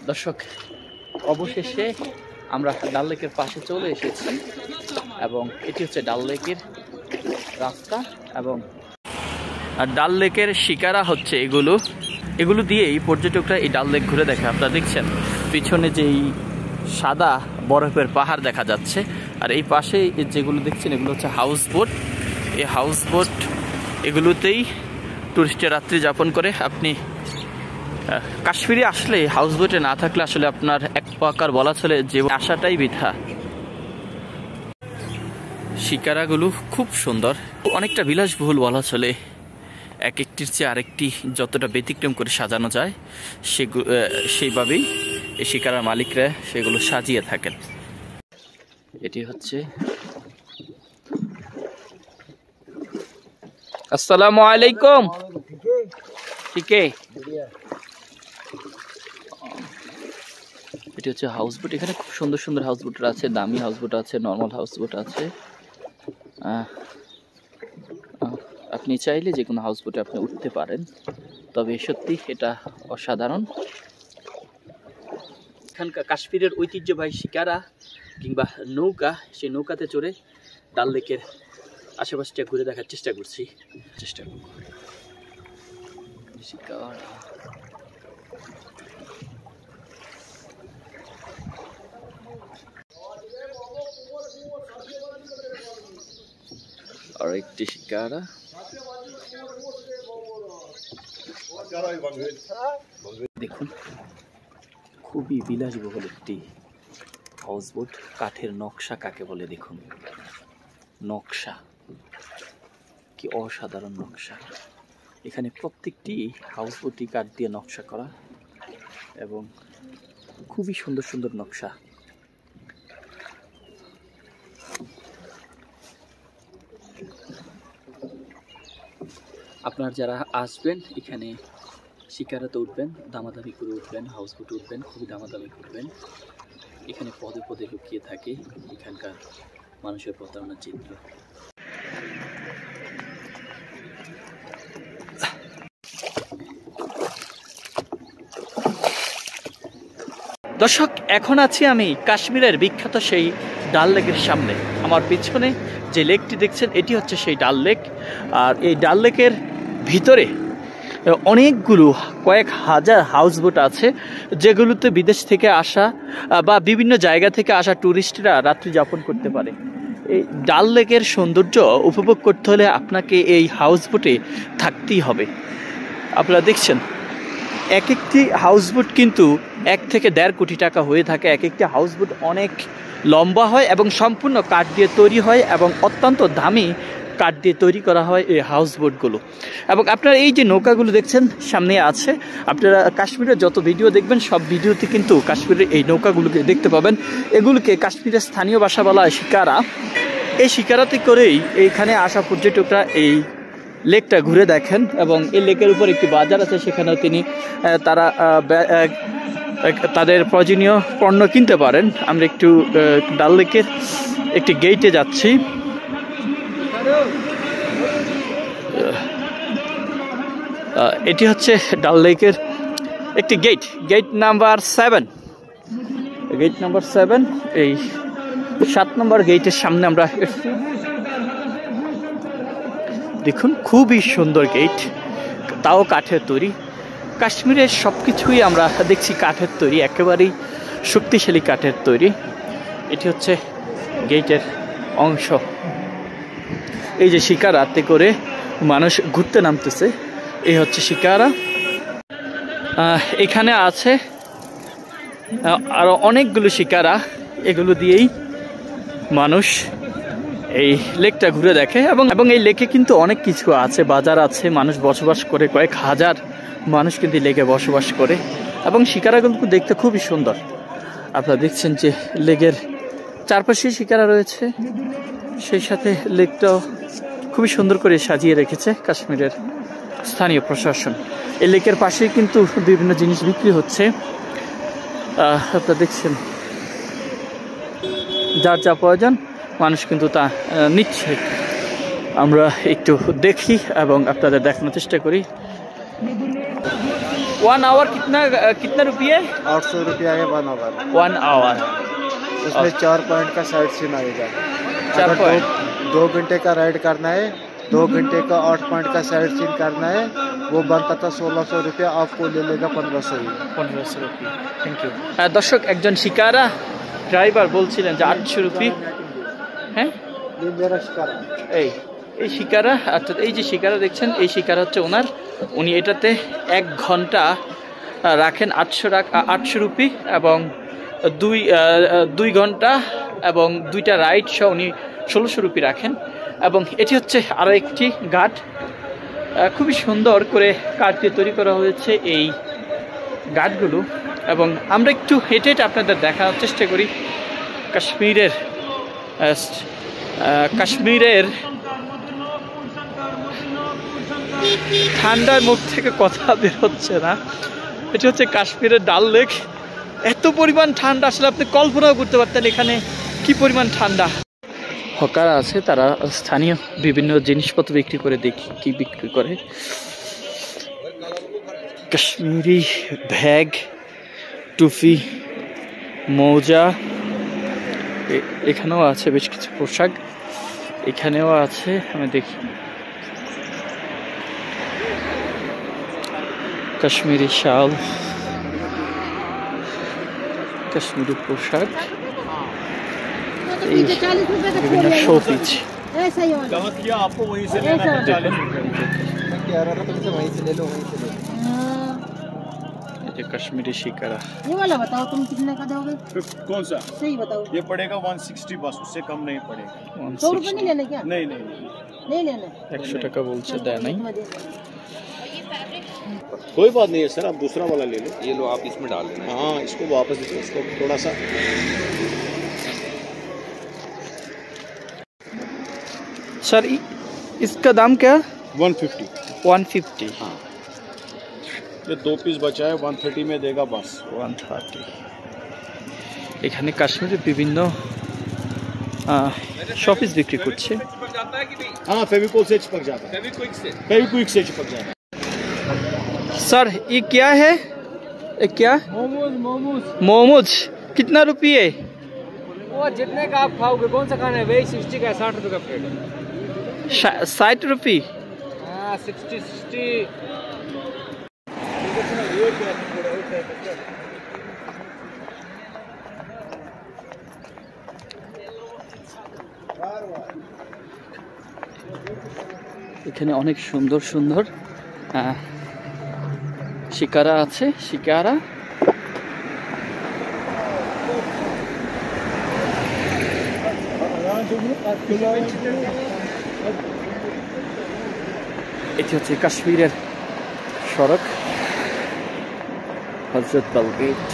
দর্শক, অবশেষে আমরা ডাল লেকের পাশে চলে এসেছি এবং এটি হচ্ছে ডাল লেকের রাস্তা এবং ডাল লেকের শিকারা হচ্ছে এগুলো দিয়েই পর্যটকরা এই ডাল লেক ঘুরে দেখে। আপনারা দেখছেন পিছনে যেই সাদা বরফের পাহাড় দেখা যাচ্ছে, আর এই পাশে যেগুলো দেখছেন এগুলো হচ্ছে হাউস বোট। এই হাউস বোট এগুলোতেই টুরিস্টের রাত্রি যাপন করে। আপনি কাশ্মীরে আসলে হাউস বোটে না থাকলে আসলে আপনার এক প্রকার বলা চলে যে আশাটাই বৃথা। শিকারাগুলো খুব সুন্দর, অনেকটা বিলাসবহুল বলা চলে। এক একটির চেয়ে আরেকটি যতটা ব্যতিক্রম করে সাজানো যায় সেইভাবেই এই শিকারার মালিকরা সেগুলো সাজিয়ে থাকেন। এটি হচ্ছে আসসালামু আলাইকুম। ঠিক এটি হচ্ছে হাউস বোট। এখানে খুব সুন্দর সুন্দর হাউস বোট আছে, দামি হাউস বোট আছে, নর্মাল হাউস বোট আছে। আপনি চাইলে যে কোনো হাউস বোটে আপনি উঠতে পারেন, তবে সত্যি এটা অসাধারণ। এখানকার কাশ্মীরের ঐতিহ্যবাহী শিকারা কিংবা নৌকা, সেই নৌকাতে চড়ে ডাল লেকের আশেপাশটা ঘুরে দেখার চেষ্টা করব। শিকারা আর একটি শিকারা, দেখুন খুবই বিলাসবহুল একটি হাউস বোট। কাঠের নকশা কাকে বলে দেখুন, নকশা কি অসাধারণ নকশা। এখানে প্রত্যেকটি হাউস বোটই কাঠ দিয়ে নকশা করা এবং খুবই সুন্দর সুন্দর নকশা। আপনার যারা আসবেন এখানে শিকারাতে উঠবেন, দামাদামি করে উঠবেন, হাউস বোটে উঠবেন, খুবই দামাদামি করবেন। এখানে পদে পদে লুকিয়ে থাকে এখানকার মানুষের প্রতারণার চিত্র। দর্শক, এখন আছি আমি কাশ্মীরের বিখ্যাত সেই ডাল লেকের সামনে। আমার পিছনে যে লেকটি দেখছেন এটি হচ্ছে সেই ডাল লেক। আর এই ডাল লেকের ভিতরে অনেকগুলো কয়েক হাজার হাউস বোট আছে, যেগুলোতে বিদেশ থেকে আসা বা বিভিন্ন জায়গা থেকে আসা ট্যুরিস্টরা রাত্রি যাপন করতে পারে। এই ডাল লেকের সৌন্দর্য উপভোগ করতে হলে আপনাকে এই হাউস বোটে থাকতেই হবে। আপনারা দেখছেন এক একটি হাউস বোট কিন্তু 1 থেকে 1.5 কোটি টাকা হয়ে থাকে। এক একটি হাউস বোট অনেক লম্বা হয় এবং সম্পূর্ণ কাঠ দিয়ে তৈরি হয় এবং অত্যন্ত দামি কাঠ দিয়ে তৈরি করা হয় এই হাউস বোটগুলো। এবং আপনারা এই যে নৌকাগুলো দেখছেন সামনে আছে, আপনারা কাশ্মীরের যত ভিডিও দেখবেন সব ভিডিওতে কিন্তু কাশ্মীরের এই নৌকাগুলোকে দেখতে পাবেন। এগুলোকে কাশ্মীরের স্থানীয় ভাষা বলা হয় শিকারা। এই শিকারাতে করেই এইখানে আসা পর্যটকরা এই লেকটা ঘুরে দেখেন এবং এই লেকের উপর একটি বাজার আছে, সেখানেও তারা তাদের প্রয়োজনীয় পণ্য কিনতে পারেন। আমরা একটু ডাল লেকের একটি গেটে যাচ্ছি। এটি হচ্ছে ডাল লেকের একটি গেট নাম্বার 7। গেট নাম্বার 7, এই 7 নম্বর গেটের সামনে আমরা দেখুন খুবই সুন্দর গেট, তাও কাঠের তৈরি। কাশ্মীরের সব কিছুই আমরা দেখছি কাঠের তৈরি, একেবারেই শক্তিশালী কাঠের তৈরি। এটি হচ্ছে গেটের অংশ। এই যে শিকারাতে করে মানুষ ঘুরতে নামতেছে, এই হচ্ছে শিকারা। এখানে আছে আরো অনেকগুলো শিকারা, এগুলো দিয়েই মানুষ এই লেকটা ঘুরে দেখে। এবং এই লেকে কিন্তু অনেক কিছু আছে, বাজার আছে, মানুষ বসবাস করে, কয়েক হাজার মানুষ কিন্তু লেকে বসবাস করে এবং শিকারাগুলো দেখতে খুবই সুন্দর। আপনারা দেখছেন যে লেকের চারপাশে শিকারা রয়েছে, সেই সাথে লেকটাও খুবই সুন্দর করে সাজিয়ে রেখেছে কাশ্মীরের স্থানীয় প্রশাসন। এই লেকের পাশেই কিন্তু বিভিন্ন জিনিস বিক্রি হচ্ছে, আপনারা দেখছেন। যার যা প্রয়োজন মানুষ কিন্তু তা নিচ্ছে। আমরা একটু দেখি এবং আপনাদের দেখানোর চেষ্টা করি। 1 आवर कितना रुपये? 800 रुपया है 1 आवर। 1 आवर उसमें 4 पॉइंट का साइड सीन आएगा। 4 पॉइंट। 2 घंटे का राइड करना है, 2 घंटे का 8 पॉइंट का साइड सीन करना है, वो बनता था 1600 रुपया, आपको ले लेगा 1500 रुपये। Thank you. दर्शक একজন শিকারা ড্রাইভার বলছিলেন যে 800 রুপি। হ্যাঁ, এই শিকারা, অর্থাৎ এই যে শিকারা দেখছেন, এই শিকারা হচ্ছে ওনার। উনি এটাতে 1 ঘন্টা রাখেন 800 রুপি, এবং 2 ঘন্টা এবং 2টা রাইড সহ উনি 1600 রুপি রাখেন। এবং এটি হচ্ছে আরও একটি ঘাট, খুবই সুন্দর করে কাঠ দিয়ে তৈরি করা হয়েছে এই ঘাটগুলো। এবং আমরা একটু হেঁটে হেঁটে আপনাদের দেখানোর চেষ্টা করি কাশ্মীরের ঠান্ডার মুখ থেকে কথা বের হচ্ছে না। এটি হচ্ছে কাশ্মীরের ডাল লেক। এত পরিমাণ ঠান্ডা, আসলে আপনি কল্পনাও করতে পারতেন এখানে কি পরিমাণ ঠান্ডা। হকার আছে, তারা স্থানীয় বিভিন্ন জিনিসপত্র বিক্রি করে। দেখি কি বিক্রি করে। কাশ্মীরি ব্যাগ, টুপি, মোজা, এখানেও আছে বেশ কিছু পোশাক, এখানেও আছে। আমি দেখি কাশ্মীরি শাল, কাশ্মীরি পোশাক, বিভিন্ন শোপিস। कश्मीरी शिकारा। ये वाला बताओ तुम कितने का दोगे? कौन सा? सही बताओ। ये पड़ेगा 160 बस, उससे कम नहीं पड़ेगा। 100 रुपए नहीं लेने क्या? नहीं लेना। 100 টাকা বলছে, দেয় নাই। कोई बात नहीं है सर, आप दूसरा वाला ले लो। ये लो, आप इसमें डाल देना। हाँ, इसको वापस दीजिए, इसको थोड़ा सा। सर इसका दाम क्या? 150। 150। हाँ, ये 2 पीस बचा है, 130 में देगा बस। 130। এখানে কাশ্মীরের বিভিন্ন শপিস বিক্রি করছে। हाँ, फेविकोल से चिपक जाता है। फेविक्विक से चिपक जाता है। सर ये क्या है? ये क्या? मोमोज। कितना रुपये? वो जितने का आप खाओगे। कौन सा खाना है? वही 60 का, 60 रुपये का प्लेट है। 60 रुपये? हाँ, 60। এখানে অনেক সুন্দর সুন্দর শিকারা আছে। শিকারা এটি হচ্ছে কাশ্মীরের সড়ক, হজরত বাল গেট।